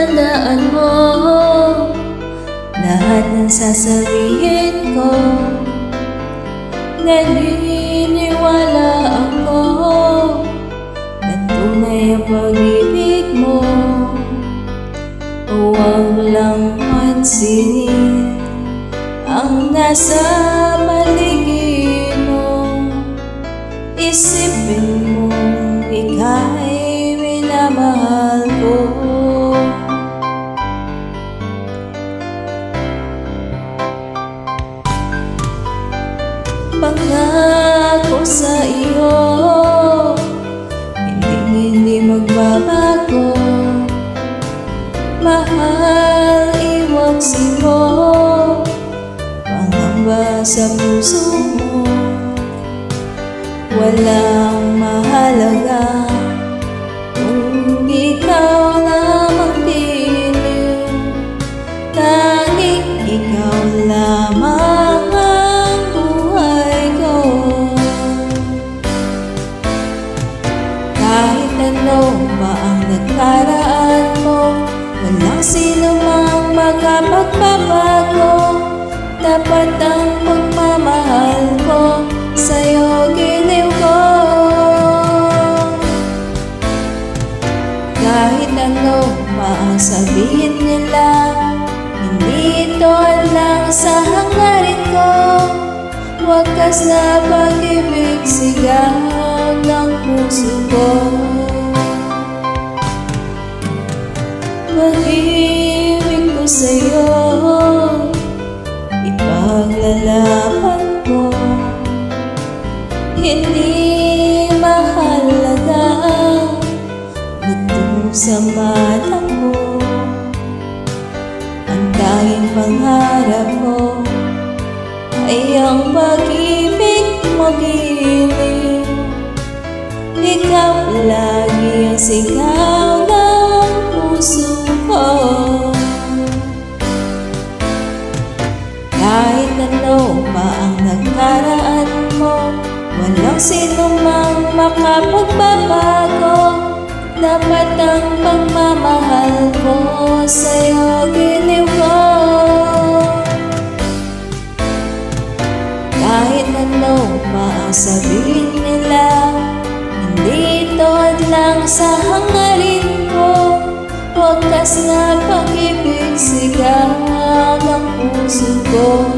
tandaan mo lahat ng sasabihin ko. Naniniwala ako na tunay ang pag-ibig mo. Huwag lang pansinin ang nasa paligid mo. Isipin mo ika'y minamahal ko. Pangako sa iyo, hindi magbabago. Mahal, iwagsin mo pangamba sa puso mo. Walang mahalaga kung ikaw lamang pili. Tanging ikaw lamang ang buhay ko. Kahit ano pa ang nagkaraan mo, walang sino mang makapagbabago. Dapat ang pagmamahal ko sa'yo giliw ko. Kahit ano pa ang sabihin nila, hindi ito lang sa hangarin ko. Wakas na pag-ibig, sigaw ng puso ko. Pag-ibig ko sa'yo, ipaglalaban ko. Hindi mahalaga ba't sa mata mo. Ang tanging pangarap ko ay ang pag-ibig mo giliw. Ikaw lagi ang sigaw ng puso ko. Kahit ano pa ang nagkaraan mo, walang sino mang makapagbabago. Dapat ang pagmamahal ko sa'yo giliw ko. Kahit ano pa ang sabihin nila, hindi ito lang sa hangarin ko. Wakas na pag-ibig, sigaw ng puso ko.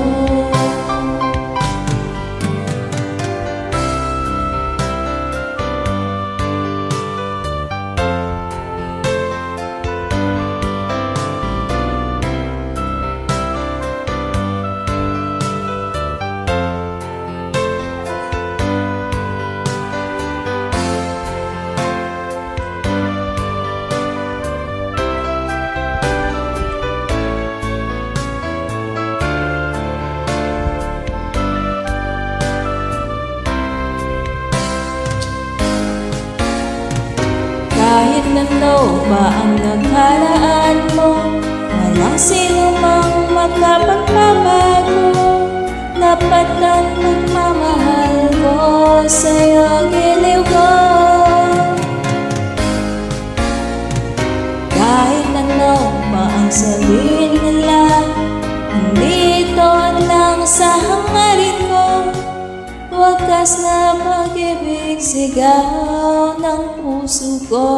Kahit ano pa ang nagkaraan mo, walang sino mang makapagbabago. Dapat ang pagmamahal ko sa'yo giliw ko. Kahit ano pa ang sabihin nila, hindi ito lang sa hangarin ko. Wakas na pag-ibig, sigaw ng puso ko.